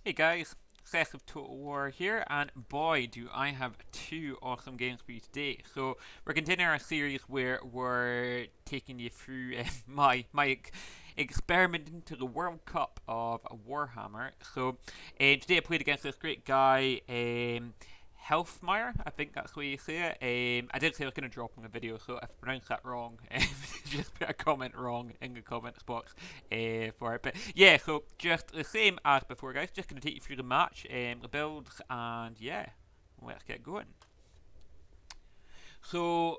Hey guys, Seth of Total War here, and boy, do I have two awesome games for you today. So we're continuing our series where we're taking you through my experiment into the World Cup of Warhammer. So today I played against this great guy, Helfmeyer, I think that's the way you say it. I did say I was going to drop him a video, so if I pronounce that wrong, just put a comment wrong in the comments box for it. But yeah, so just the same as before, guys. Just going to take you through the match, the builds, and yeah, let's get going. So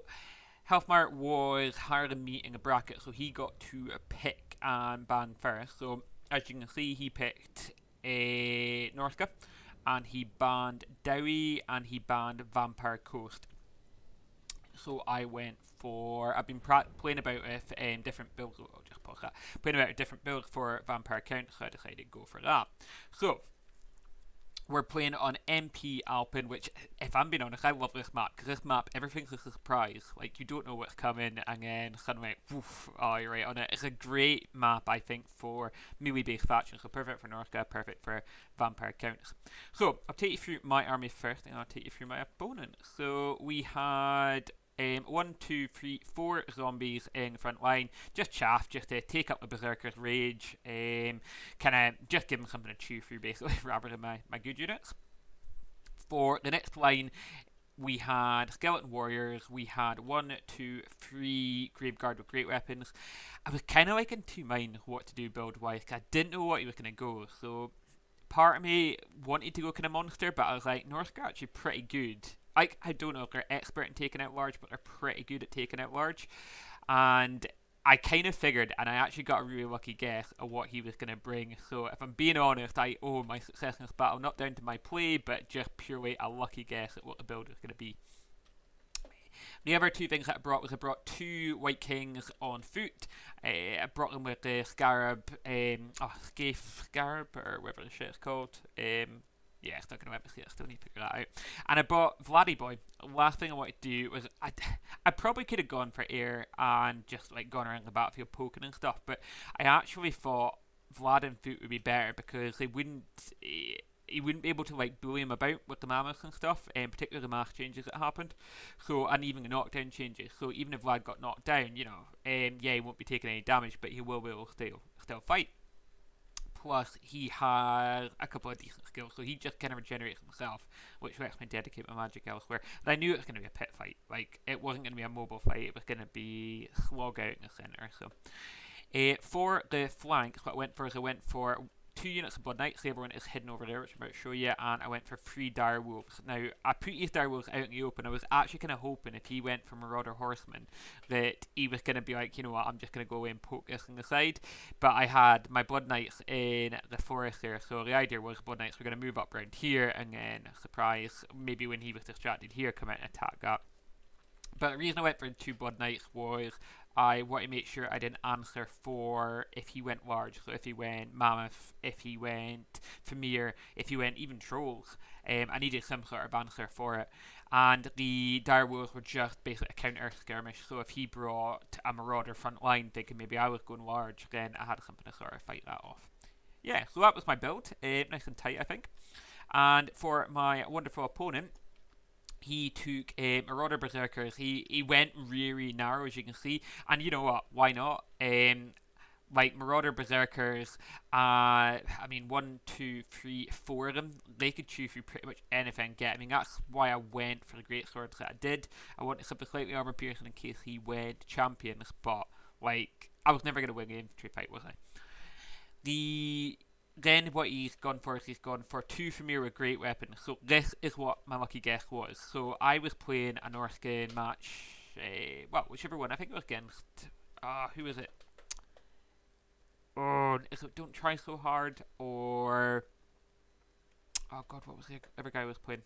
Helfmyer was higher than me in the bracket, so he got to pick and ban first. So as you can see, he picked a Norska, and he banned Dowie, and he banned Vampire Coast. So I went for. I've been playing about with different builds. I'll just pause that. Playing about different builds for Vampire Count, so I decided to go for that. So we're playing on MP Alpine, which, if I'm being honest, I love this map because this map, everything's a surprise. Like, you don't know what's coming, and then suddenly, woof, oh, you're right on it. It's a great map, I think, for melee-based factions. So perfect for Norska, perfect for Vampire Counts. So I'll take you through my army first, and I'll take you through my opponent. So we had 1, 2, 3, 4 zombies in the front line. Just chaff, just to take up the Berserker's rage. Kind of just give them something to chew through, basically, rather than my good units. For the next line, we had Skeleton Warriors. We had 1, 2, 3 Graveguard with great weapons. I was kind of like in two minds what to do build wise. I didn't know what he was going to go. So part of me wanted to go kind of monster, but I was like, Norska are actually pretty good. I don't know if they're expert in taking out large, but they're pretty good at taking out large. And I kind of figured, and I actually got a really lucky guess of what he was going to bring. So if I'm being honest, I owe my success in this battle not down to my play, but just purely a lucky guess at what the build was going to be. The other two things that I brought two White Kings on foot. I brought them with the Scarab, Scaife Scarab, or whatever the shit is called. Yeah, it's not going to let me see it. I still need to figure that out. And I bought Vladdy Boy. Last thing I wanted to do was I probably could have gone for air and just like gone around the battlefield poking and stuff, but I actually thought Vlad and Foot would be better because they wouldn't. He wouldn't be able to like bully him about with the mammoths and stuff, and particularly the mass changes that happened. So and even the knockdown changes. So even if Vlad got knocked down, yeah, he won't be taking any damage, but he will be able to still fight. Plus, he has a couple of decent skills, so he just kind of regenerates himself, which lets me dedicate my magic elsewhere. And I knew it was going to be a pit fight. Like, it wasn't going to be a mobile fight, it was going to be slog out in the centre. So, for the flanks, what I went for is I went for 2 units of Blood Knights, the other one is hidden over there, which I'm about to show you, and I went for 3 Dire Wolves. Now, I put these Dire Wolves out in the open. I was actually kind of hoping if he went for Marauder Horseman that he was going to be like, you know what, I'm just going to go away and poke this on the side. But I had my Blood Knights in the forest there, so the idea was Blood Knights were going to move up around here, and then, surprise, maybe when he was distracted here, come out and attack that. But the reason I went for 2 Blood Knights was I want to make sure I didn't answer for if he went large. So if he went Mammoth, if he went Familiar, if he went even Trolls. I needed some sort of answer for it. And the Dire Wolves were just basically a counter skirmish. So if he brought a Marauder front line thinking maybe I was going large, then I had something to sort of fight that off. Yeah, so that was my build. Nice and tight, I think. And for my wonderful opponent, he took Marauder Berserkers. He went really narrow, as you can see. And you know what? Why not? Like Marauder Berserkers, I mean, 1, 2, 3, 4 of them, they could chew through pretty much anything and get. I mean, that's why I went for the Great Swords that I did. I wanted something slightly armor piercing in case he went Champions, but, like, I was never going to win the infantry fight, was I? Then what he's gone for is he's gone for 2 Familiar with great weapons. So this is what my lucky guess was. So I was playing a Norskin match, whichever one. I think it was against, who was it? Oh, is it Don't Try So Hard or, oh god, what was the other guy I was playing?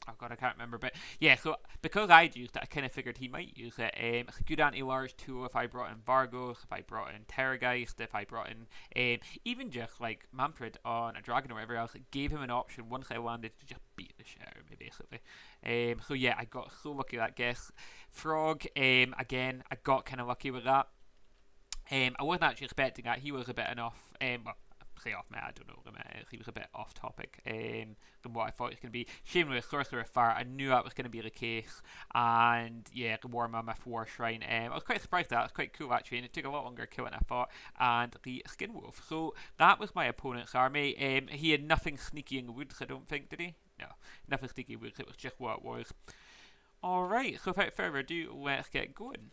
Oh god, I can't remember. But yeah, so because I'd used it, I kind of figured he might use it. It's a good anti-large tool if I brought in Vargos, if I brought in Terrorgeist, if I brought in even just like Manfred on a dragon or whatever else. It gave him an option once I landed to just beat the shit out of me, basically. So yeah, I got so lucky with that guess. Frog, again, I got kind of lucky with that. I wasn't actually expecting that. He was a bit enough. say off, man, I don't know, he was a bit off topic than what I thought it was going to be. Shameless Sorcerer of Fire, I knew that was going to be the case, and yeah, the War Mammoth War Shrine, I was quite surprised at that. It was quite cool actually, and it took a lot longer to kill it than I thought, and the Skin Wolf. So that was my opponent's army. He had nothing sneaky in the woods, I don't think, did he? No, nothing sneaky in the woods, it was just what it was. Alright, so without further ado, let's get going.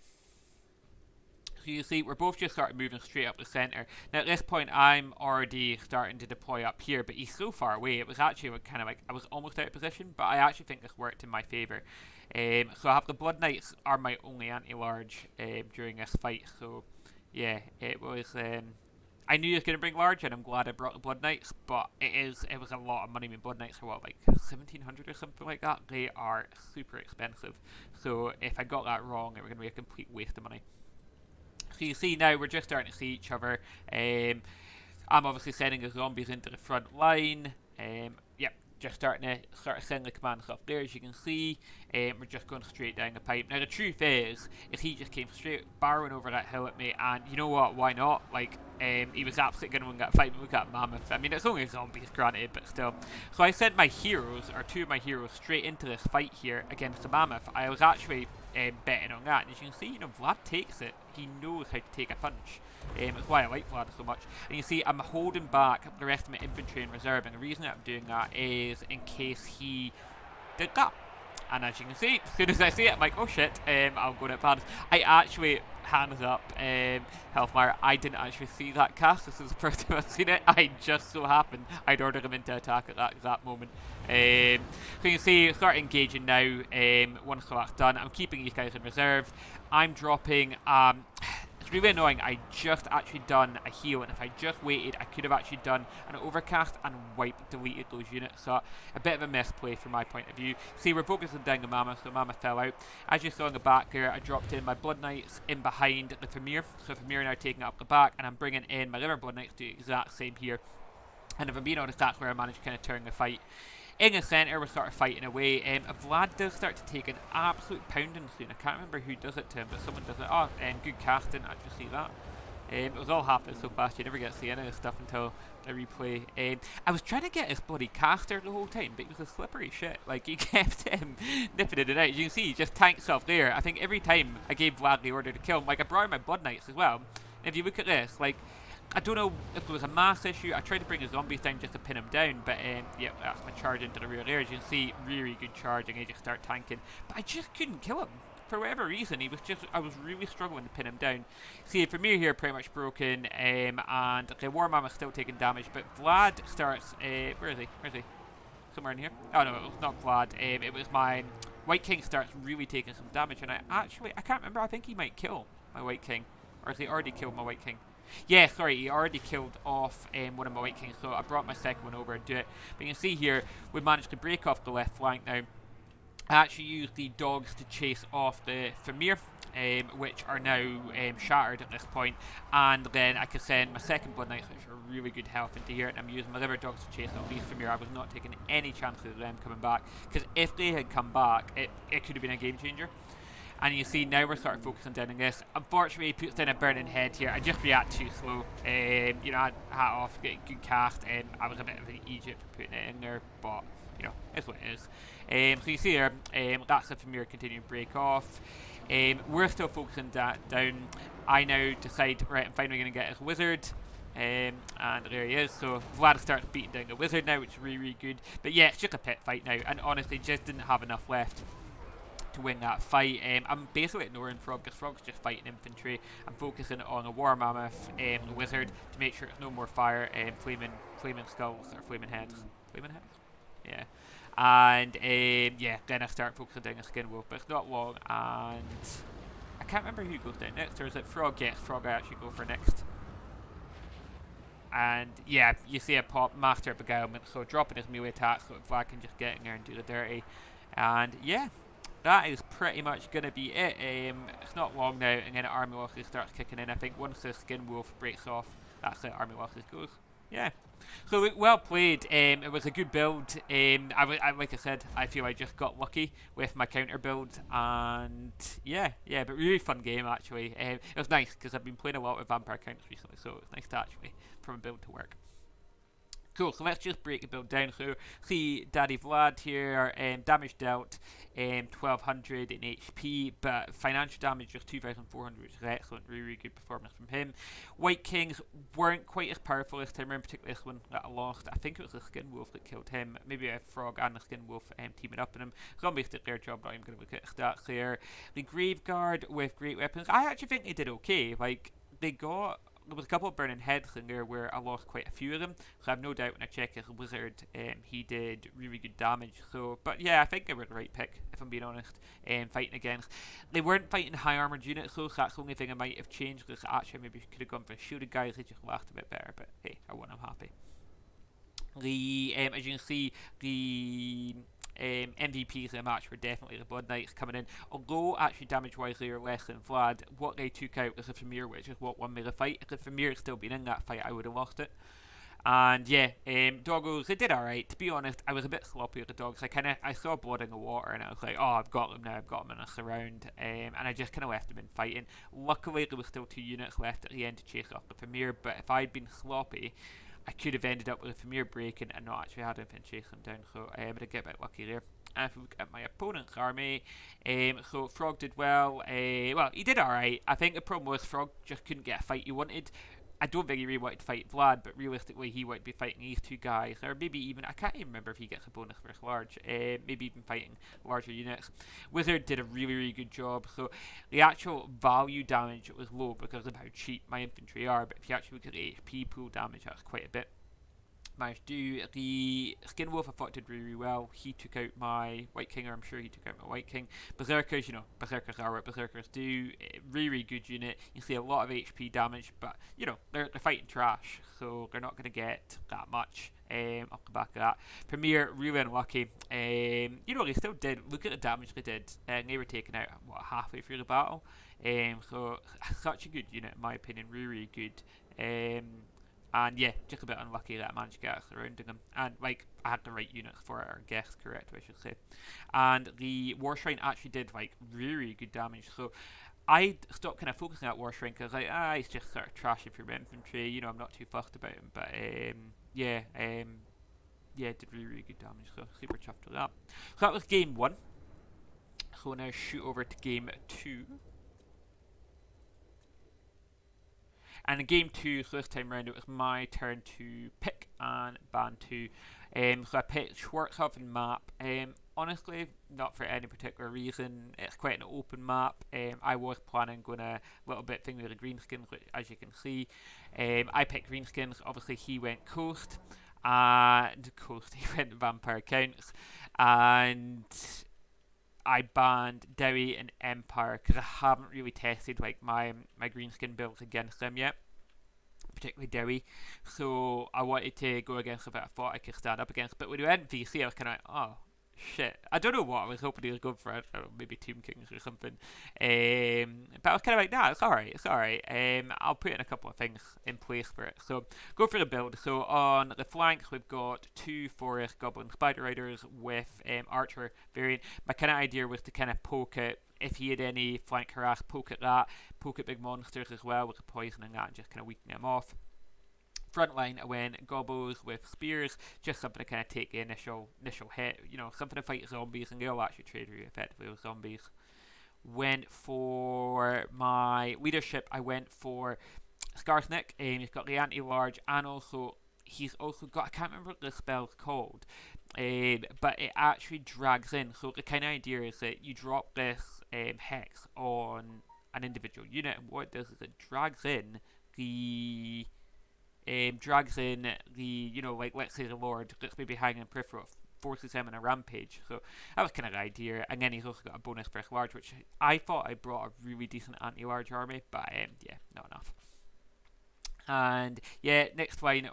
So you see, we're both just started moving straight up the centre. Now at this point, I'm already starting to deploy up here, but he's so far away, it was actually kind of like, I was almost out of position, but I actually think this worked in my favour. So I have the Blood Knights are my only anti-large during this fight, so yeah, it was... I knew he was going to bring large, and I'm glad I brought the Blood Knights, but it was a lot of money. I mean, Blood Knights are what, like 1,700 or something like that? They are super expensive, so if I got that wrong, it was going to be a complete waste of money. So you see now we're just starting to see each other. I'm obviously sending the zombies into the front line. Yep, just starting to send the commands up there, as you can see. We're just going straight down the pipe. Now the truth is he just came straight barreling over that hill at me, and you know what? Why not? Like, he was absolutely going to win that fight. Look at Mammoth. I mean, it's only zombies, granted, but still. So I sent my heroes, or two of my heroes, straight into this fight here against the Mammoth. I was actually betting on that, and as you can see, you know, Vlad takes it. He knows how to take a punch. That's why I like Vlad so much. And you see, I'm holding back the rest of my infantry in reserve, and the reason that I'm doing that is in case he did that. And as you can see, as soon as I see it, I'm like, oh shit, I'll go to advance. I actually, hands up, Helfmyer, I didn't actually see that cast. This is the first time I've seen it. I just so happened I'd ordered him into attack at that exact moment. So you can see, start engaging now. Once that's done, I'm keeping these guys in reserve. I'm dropping... it's really annoying. I just actually done a heal, and if I just waited, I could have actually done an overcast and deleted those units. So a bit of a misplay from my point of view. See, we're focusing down the Mammoth, so Mammoth fell out. As you saw in the back there, I dropped in my Blood Knights in behind the Helfmyer. So Helfmyer now taking up the back, and I'm bringing in my other Blood Knights to do the exact same here. And if I'm being honest, that's where I managed to kind of turn the fight. In the centre, we're sort of fighting away. Vlad does start to take an absolute pounding soon. I can't remember who does it to him, but someone does it. Oh, good casting. I just see that. It was all happening so fast, you never get to see any of this stuff until the replay. I was trying to get his bloody caster the whole time, but it was a slippery shit. Like, he kept nipping it out. As you can see, he just tanks off there. I think every time I gave Vlad the order to kill him, like, I brought in my Blood Knights as well. And if you look at this, like, I don't know if there was a mass issue. I tried to bring the zombies down just to pin him down, but yeah, that's my charge into the rear there. As you can see, really good charging. He just started tanking, but I just couldn't kill him for whatever reason. I was really struggling to pin him down. See, for me here, pretty much broken, and the War Mammoth still taking damage, but Vlad starts. Where is he? Somewhere in here. Oh no, it was not Vlad. It was my White King starts really taking some damage, and I can't remember. I think he might kill my White King, or has he already killed my White King? Yeah, sorry, he already killed off one of my White Kings, so I brought my second one over and do it. But you can see here, we managed to break off the left flank now. I actually used the dogs to chase off the Helfmyer, which are now shattered at this point. And then I could send my second Blood Knights, which are really good health, into here. And I'm using my liver dogs to chase off these Helfmyer. I was not taking any chances of them coming back, because if they had come back, it could have been a game changer. And you see, now we're sort of focusing down on this. Unfortunately, he puts down a burning head here. I just react too slow. You know, I hat off, get a good cast. I was a bit of an Egypt for putting it in there, but, you know, it's what it is. So you see there, that's the Helfmyer continuing to break off. We're still focusing that down. I now decide, right, I'm finally going to get his wizard. And there he is. So Vlad starts beating down the wizard now, which is really, really good. But yeah, it's just a pit fight now. And honestly, just didn't have enough left to win that fight. I'm basically ignoring Frog, because Frog's just fighting infantry. I'm focusing on a War Mammoth, the wizard, to make sure there's no more fire, flaming skulls, or flaming heads. Flaming heads? Yeah. And yeah, then I start focusing down a Skin Wolf, but it's not long, and I can't remember who goes down next, or is it Frog? Yes, Frog I actually go for next. And yeah, you see a pop, Master of Beguilement, so dropping his melee attack so Vlad can just get in there and do the dirty. And yeah, that is pretty much going to be it. It's not long now, and then Army Losses starts kicking in. I think once the Skin Wolf breaks off, that's it, Army Losses goes. Yeah. So well played. It was a good build. Like I said, I feel I just got lucky with my counter build, and yeah, but really fun game actually. It was nice because I've been playing a lot with vampire counters recently, so it was nice to actually from a build to work. Cool, so let's just break the build down. So, see Daddy Vlad here, damage dealt 1200 in HP, but financial damage just 2400, which is excellent, really, really good performance from him. White Kings weren't quite as powerful this time around, particularly this one that I lost. I think it was the Skin Wolf that killed him, maybe a Frog and the Skin Wolf teaming up in him. Zombies did their job, but I'm going to look at stats here. The Graveguard with great weapons, I actually think they did okay. Like, there was a couple of burning heads in there where I lost quite a few of them, so I have no doubt when I check his wizard, he did really good damage. So, but yeah, I think they were the right pick, if I'm being honest. Fighting against, they weren't fighting high armored units though, so that's the only thing I might have changed. Because actually, maybe could have gone for shielded guys. They just last a bit better, but hey, I won. I'm happy. As you can see, the MVPs of the match were definitely the Blood Knights coming in. Although actually damage-wise they were less than Vlad, what they took out was the Helfmyer, which is what won me the fight. If the Helfmyer had still been in that fight, I would have lost it. And yeah, doggos, they did alright. To be honest, I was a bit sloppy with the dogs. I saw blood in the water and I was like, oh, I've got them now, I've got them in a surround. And I just kind of left them in fighting. Luckily, there was still 2 units left at the end to chase off the Helfmyer, but if I'd been sloppy, I could have ended up with a Helfmyer breaking and not actually had anything chase them down, so I did get a bit lucky there. And if we look at my opponent's army, so Frog did well. Well, he did alright. I think the problem was Frog just couldn't get a fight he wanted. I don't think he really wanted to fight Vlad, but realistically he wanted to be fighting these 2 guys, or maybe even, I can't even remember if he gets a bonus versus large, maybe even fighting larger units. Wizard did a really, really good job, so the actual value damage was low because of how cheap my infantry are, but if you actually look at the HP pool damage, that's quite a bit. Managed to do. The Skin Wolf I thought did really, really well. He took out my White King, or I'm sure he took out my White King. Berserkers, Berserkers are what Berserkers do. Really, really good unit. You see a lot of HP damage, but, they're fighting trash, so they're not going to get that much off the back of that. Premier, really unlucky. They still did. Look at the damage they did. They were taken out, halfway through the battle. So, such a good unit, in my opinion. Really, really good. And yeah, just a bit unlucky that I managed to get surrounding them. And I had the right units for it, or guessed correct, I should say. And the War Shrine actually did really, really good damage. So I stopped kind of focusing on War Shrine because he's just sort of trashy for infantry. I'm not too fussed about him. But yeah, did really, really good damage. So super chuffed with that. So that was game 1. So now shoot over to game 2. And in game 2, so this time around, it was my turn to pick and ban 2. So I picked Schwarzhofen map. Honestly, not for any particular reason. It's quite an open map. I was planning going a little bit thing with the greenskins, which, as you can see, I picked greenskins. Obviously, he went coast. He went vampire counts. And I banned Derry and Empire because I haven't really tested my greenskin builds against them yet, particularly Derry. So I wanted to go against them that I thought I could stand up against. But when we went VC, I was kind of oh shit. I don't know what I was hoping he was going for. I don't know, maybe Tomb Kings or something. But I was kind of like, nah, it's alright. I'll put in a couple of things in place for it. So go for the build. So on the flanks, we've got 2 Forest Goblin Spider Riders with Archer variant. My kind of idea was to kind of poke it. If he had any flank harass, poke at that. Poke at big monsters as well with the poisoning that and just kind of weaken them off. Front line, I went gobos with spears, just something to kind of take the initial hit, something to fight zombies, and they'll actually trade really effectively with zombies. Went for my leadership, I went for Skarsnik, he's got the anti-large, and he's also got, I can't remember what the spell's called, but it actually drags in, so the kind of idea is that you drop this hex on an individual unit, and what it does is it drags in the let's say the Lord that's maybe hanging in peripheral, forces him in a rampage. So that was kind of the idea. And then he's also got a bonus for large, which I thought I brought a really decent anti-large army, but yeah, not enough. And yeah, next line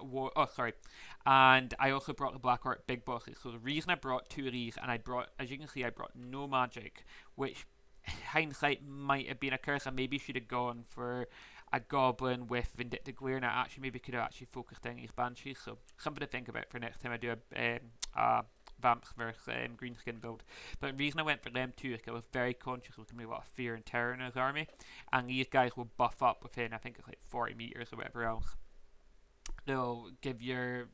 and I also brought the Black Orc big bosses. So the reason I brought 2 of these, and as you can see, I brought no magic, which hindsight might have been a curse. I maybe should have gone for a goblin with Vindictive Glare, and I actually maybe could have actually focused on these banshees. So something to think about for next time I do a Vamps versus Greenskin build. But the reason I went for them too is I was very conscious of a lot of fear and terror in his army, and these guys will buff up within, I think it's 40 meters or whatever else. They'll give your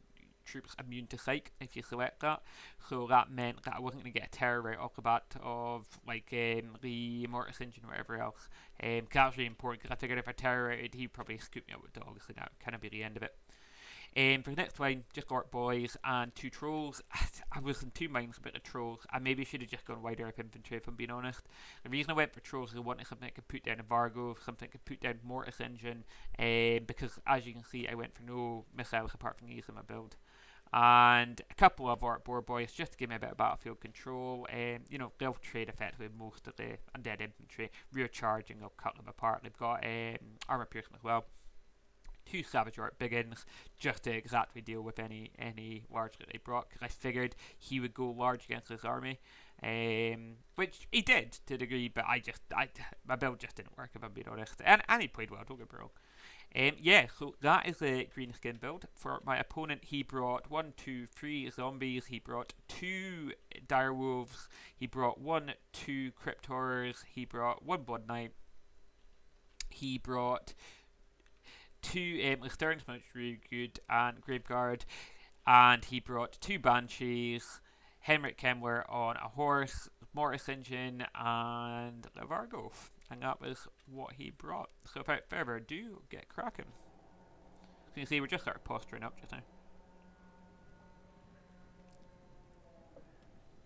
troops immune to psych if you select that. So that meant that I wasn't going to get a terror right off the bat of like the Mortis Engine or whatever else. That was really important because I figured if I terror rated, he'd probably scoop me up with dogs, and that would kind of be the end of it. For the next line, just Orc Boys and 2 Trolls. I was in 2 minds about the Trolls. I maybe should have just gone Wide Earth Infantry if I'm being honest. The reason I went for Trolls is I wanted something I could put down a Vargo, something I could put down Mortis Engine, because as you can see, I went for no missiles apart from these in my build. And a couple of Orc Boar Boys just to give me a bit of battlefield control. They'll trade effectively most of the undead infantry. Rear charging, they'll cut them apart. They've got armor piercing as well. 2 Savage Orc Biggins just to exactly deal with any large that they brought, because I figured he would go large against his army, which he did to a degree, but my build just didn't work if I'm being honest, and he played well, don't get me wrong. So that is the green skin build. For my opponent, he brought 1, 2, 3 zombies, he brought 2 direwolves, he brought 1, 2 crypt horrors, he brought 1 blood knight, he brought 2 Listerns, which is really good, and Graveguard, and he brought 2 Banshees, Henrik Kemmler on a horse, Mortis Engine, and a Vargo, and that was what he brought. So without further ado, get cracking. So you can see we're just sort of posturing up just now.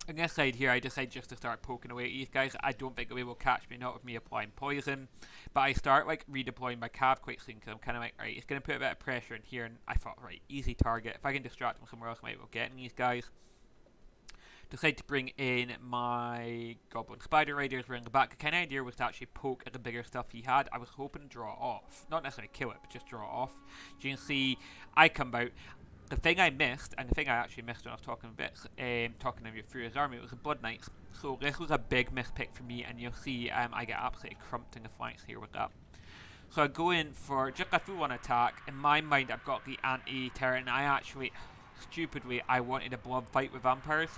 On this side here, I decided just to start poking away at these guys. I don't think they will catch me, not with me applying poison. But I start like redeploying my cav quite soon because I'm kind of like, right, it's going to put a bit of pressure in here. And I thought, right, easy target. If I can distract them somewhere else, I might be able to get in these guys. Decide to bring in my Goblin Spider Riders around the back. The kind of idea was to actually poke at the bigger stuff he had. I was hoping to draw it off. Not necessarily kill it, but just draw it off. As you can see, I come out. The thing I missed, and the thing I actually missed when I was talking talking you through his army, was the Blood Knights. So this was a big mispick for me, and you'll see I get absolutely crumped in the flanks here with that. So I go in for just a full-on attack. In my mind, I've got the anti-terror, and I actually, stupidly, I wanted a blood fight with vampires,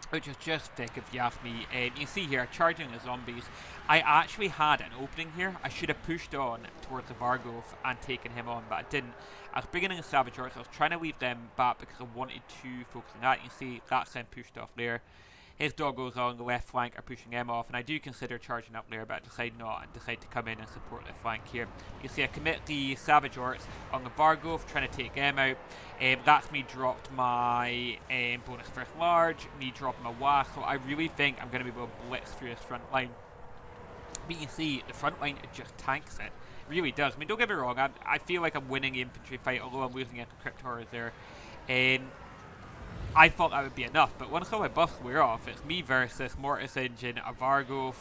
which is just thick if you ask me. You see here, charging the zombies. I actually had an opening here. I should have pushed on towards the Vargolf and taken him on, but I didn't. I was beginning the Savage Orcs. I was trying to leave them back because I wanted to focus on that. You see, that's then pushed off there. His doggos on the left flank are pushing them off, and I do consider charging up there, but I decide not and decide to come in and support the flank here. You see I commit the Savage Orcs on the Vargolf, trying to take them out. That's me dropped my bonus first large, me dropping my WASP, so I really think I'm going to be able to blitz through this front line. But you see, the front line, it just tanks it. It really does. I mean, don't get me wrong, I feel like I'm winning the infantry fight, although I'm losing at the Crypt Horrors there. I thought that would be enough, but once all my buffs wear off, it's me versus Mortis Engine, a Vargolf,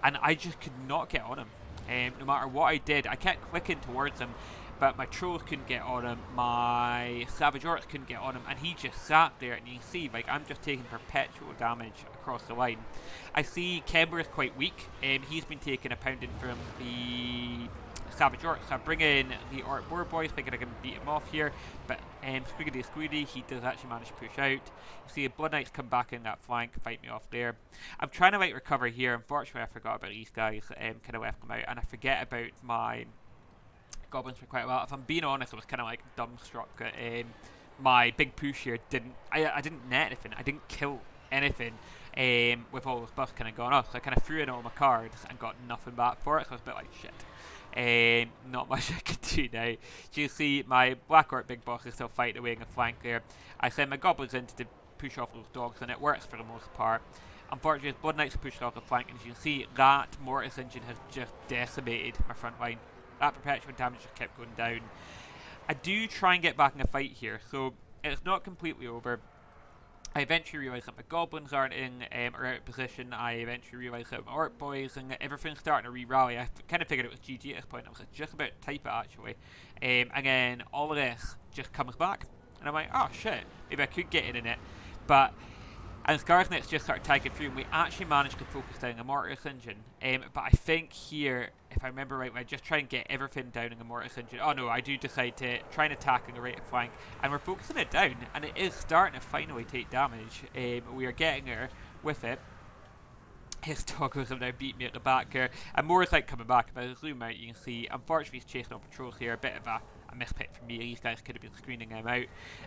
and I just could not get on him. No matter what I did, I kept clicking towards him, but my Trolls couldn't get on him, my Savage Orcs couldn't get on him, and he just sat there, and you can see, like, I'm just taking perpetual damage across the line. I see Kember is quite weak, he's been taking a pounding from the Savage Orcs. So I bring in the Orc Boar Boys, thinking I can beat him off here, but Squiggity, he does actually manage to push out. You see the Blood Knights come back in that flank, fight me off there. I'm trying to like recover here. Unfortunately, I forgot about these guys, kind of left them out, and I forget about my Goblins for quite a while. If I'm being honest, I was kind of like dumbstruck at my big push here. I didn't net anything. I didn't kill anything. With all those buffs kind of gone off, so I kind of threw in all my cards and got nothing back for it, so I was a bit like, shit. Not much I can do now. So you see my Black Orc big boss is still fighting away in the flank there. I send my Goblins in to push off those dogs, and it works for the most part. Unfortunately, his Blood Knights pushed off the flank, and as you can see, that Mortis Engine has just decimated my front line. That perpetual damage just kept going down. I do try and get back in the fight here, so it's not completely over. I eventually realised that my Goblins aren't in or out of position. I eventually realised that my Orc Boys and everything's starting to re-rally. I kind of figured it was GG at this point. I was like, just about to type it actually. And then all of this just comes back. And I'm like, oh shit, maybe I could get in it. But, and Scarsnets just started tagging through, and we actually managed to focus down the Mortis Engine. But I think here, if I remember right, I just try and get everything down in the Mortis Engine. Oh no, I do decide to try and attack on the right flank, and we're focusing it down, and it is starting to finally take damage. We are getting there with it. His doggos have now beat me at the back here, and more is like coming back. If I zoom out, you can see, unfortunately, he's chasing on patrols here. A bit of a a mispick from me. These guys could have been screening him out.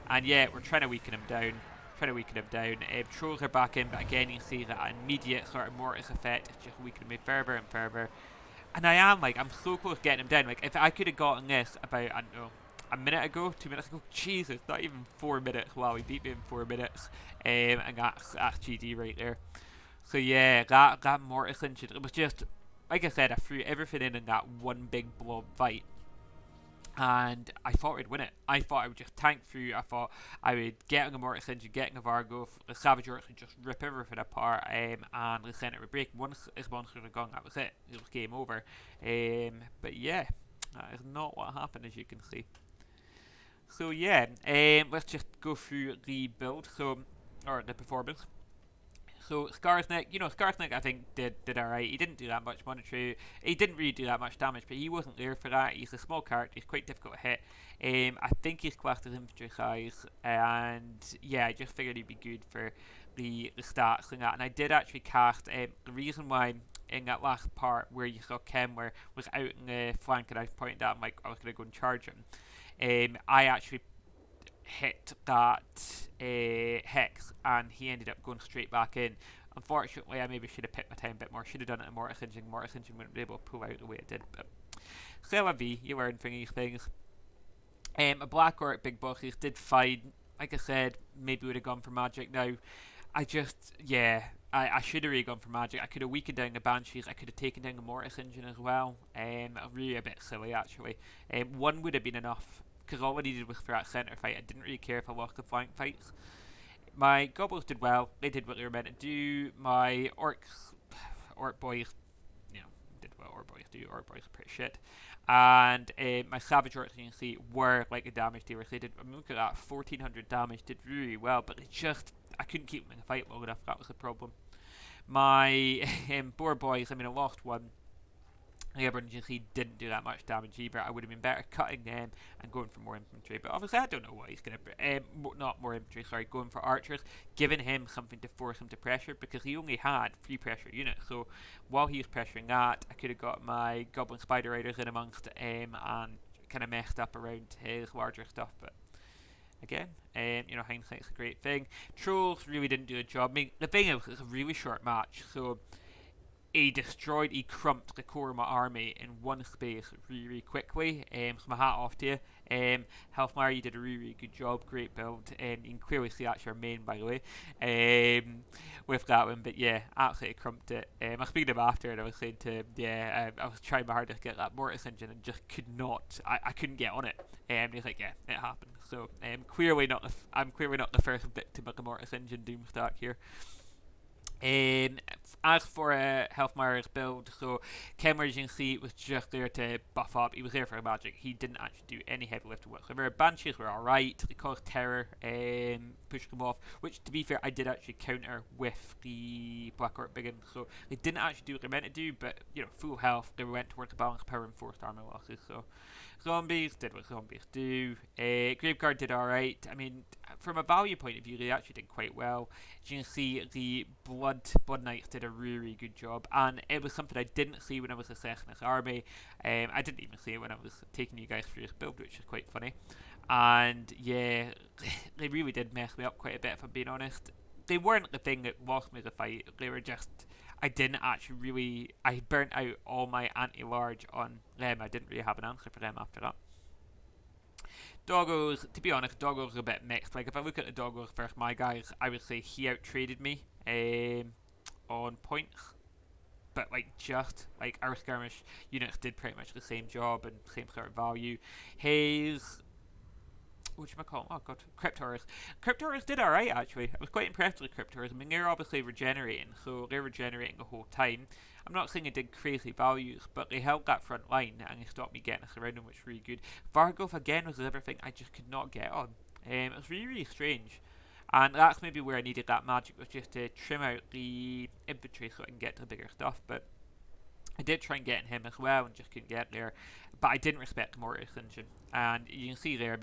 And yeah, we're trying to weaken him down. Trolls are back in, but again, you see that immediate sort of mortis effect is just weakening me further and further. And I'm so close to getting him down. Like, if I could have gotten this about, I don't know, a minute ago, 2 minutes ago, Jesus, not even 4 minutes. Wow, he beat me in 4 minutes. And that's GG right there. So yeah, that mortis engine, it was just, like I said, I threw everything in that one big blob fight. And I thought I'd win it. I thought I would just tank through. I thought I would get a Mortis engine, getting a Vargo, the Savage Orcs would just rip everything apart, and the Senate would break. Once his monsters were gone, that was it. It was game over. But yeah, that is not what happened, as you can see. So yeah, let's just go through the build, or the performance. So Skarsnik I think did alright. He didn't do that much monetary. He didn't really do that much damage, but he wasn't there for that. He's a small character. He's quite difficult to hit. I think he's classed as infantry size, and yeah, I just figured he'd be good for the stats and that. And I did actually cast. The reason why in that last part where you saw Kenmare was out in the flank, and I pointed out like I was going to go and charge him. I actually hit that hex, and he ended up going straight back in. Unfortunately, I maybe should have picked my time a bit more. Should have done it in Mortis Engine. Mortis Engine wouldn't be able to pull out the way it did. But c'est la vie, you learn from these things. A Black Orc Big Bosses did fine. Like I said, maybe would have gone for magic now. I should have really gone for magic. I could have weakened down the Banshees. I could have taken down the Mortis Engine as well. Really a bit silly, actually. One would have been enough, because all I needed was for that centre fight. I didn't really care if I lost the flank fights. My Goblins did well. They did what they were meant to do. My Orc Boys, did what Orc Boys do. Orc Boys are pretty shit. And my Savage Orcs, you can see, were like the damage dealers. They did, look at that, 1400 damage, did really well, but I couldn't keep them in the fight long enough. That was the problem. My Boar Boys, I lost one. The other ones, you see, didn't do that much damage either. I would have been better cutting them and going for more infantry, but obviously I don't know what he's going to... not more infantry, sorry, going for archers, giving him something to force him to pressure, because he only had 3 pressure units, so while he was pressuring that, I could have got my Goblin Spider Riders in amongst him and kind of messed up around his larger stuff, but again, hindsight's a great thing. Trolls really didn't do a job. The thing is, it was a really short match, so he crumped the core of my army in one space really, really quickly. So my hat off to you. Helfmyer, you did a really, really good job. Great build. You can clearly see that's your main, by the way, with that one. But yeah, absolutely crumped it. I was speaking to him after, and I was saying to him, I was trying my hardest to get that Mortis Engine and just could not. I couldn't get on it. And he's like, yeah, it happened. So I'm clearly not the first victim of the Mortis Engine doomstack here. As for Helfmeyer's build, so Kenmare, as you can see, was just there to buff up. He was there for magic. He didn't actually do any heavy lifting whatsoever. Banshees were alright. They caused terror, pushed them off, which, to be fair, I did actually counter with the Black Orc Biggin. So they didn't actually do what they meant to do, but, full health. They went towards the balance power and forced armor losses, so... Zombies did what zombies do. Graveguard did alright. From a value point of view, they actually did quite well. As you can see, the Blood Knights did a really, really good job, and it was something I didn't see when I was assessing this army. I didn't even see it when I was taking you guys through this build, which is quite funny. And yeah, they really did mess me up quite a bit, if I'm being honest. They weren't the thing that lost me the fight. They were just... I burnt out all my anti-large on them. I didn't really have an answer for them after that. Doggos, to be honest, Doggos are a bit mixed. Like, if I look at the Doggos versus my guys, I would say he out-traded me on points. But, our skirmish units did pretty much the same job and same sort of value. His... whatchamacallit? Oh god, Cryptors. Cryptors did alright, actually. I was quite impressed with Cryptors. They're obviously regenerating, so they're regenerating the whole time. I'm not saying they did crazy values, but they held that front line and they stopped me getting us around them, which was really good. Vargulf, again, was everything I just could not get on. It was really, really strange. And that's maybe where I needed that magic, was just to trim out the infantry so I can get to the bigger stuff, but I did try and get him as well and just couldn't get there. But I didn't respect the Mortis Engine. And you can see there,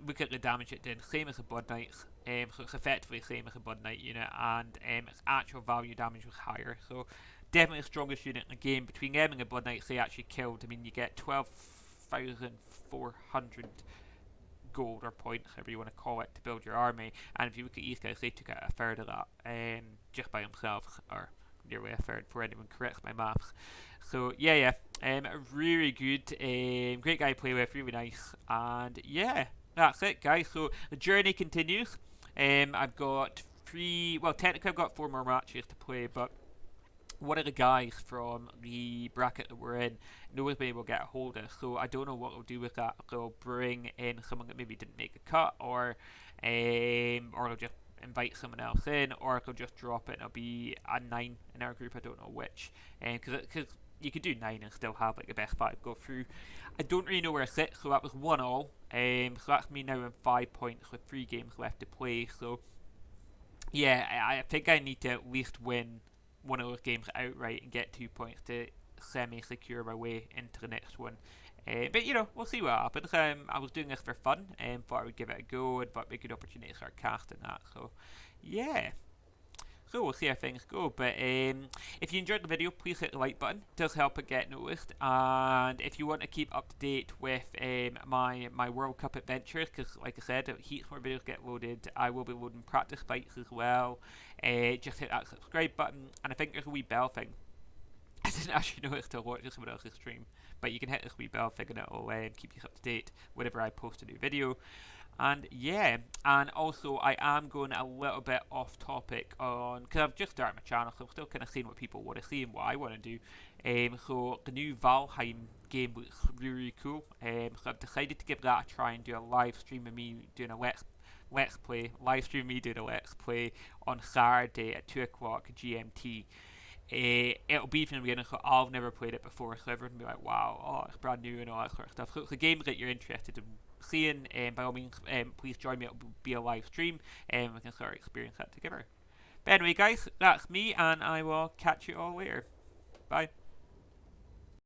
look at the damage it did. Same as the Blood Knights. So it's effectively the same as a Blood Knight unit. And its actual value damage was higher. So definitely the strongest unit in the game. Between them and the Blood Knights, they actually killed. You get 12 6,400 gold or points, however you want to call it, to build your army. And if you look at these guys, they took out a third of that just by themselves, or nearly a third, before anyone corrects my maths. So yeah, really good, great guy to play with, really nice, and yeah, that's it, guys. So the journey continues. I've got technically I've got 4 more matches to play, but one of the guys from the bracket that we're in knows maybe we'll get a hold of, so I don't know what we'll do with that. They'll bring in someone that maybe didn't make the cut, or they'll just invite someone else in, or they'll just drop it and it'll be a 9 in our group. I don't know which, because you could do 9 and still have like the best 5 go through. I don't really know where I sit, so that was 1-all. So that's me now in 5 points with 3 games left to play. So yeah, I think I need to at least win one of those games outright and get 2 points to semi-secure my way into the next one. But we'll see what happens. I was doing this for fun and thought I would give it a go, and thought it'd be a good opportunity to start casting that. So yeah. So we'll see how things go. But if you enjoyed the video, please hit the like button. It does help it get noticed. And if you want to keep up to date with my World Cup adventures, because like I said, heaps more videos get loaded. I will be loading practice fights as well. Just hit that subscribe button. And I think there's a wee bell thing. I didn't actually notice till watching someone else's stream. But you can hit this wee bell thing and it'll keep you up to date whenever I post a new video. And yeah, and also I am going a little bit off topic on, because I've just started my channel, so I'm still kind of seeing what people want to see and what I want to do. So the new Valheim game looks really, really cool. So I've decided to give that a try and do a live stream of me doing a let's play, live stream me doing a let's play on Saturday at 2 o'clock GMT. It'll be from the beginning, so I've never played it before, so everyone will be like, wow, oh, it's brand new and all that sort of stuff. So it's a game that you're interested in seeing, by all means, please join me. It'll be a live stream, and we can sort of experience that together. But anyway, guys, that's me, and I will catch you all later. Bye.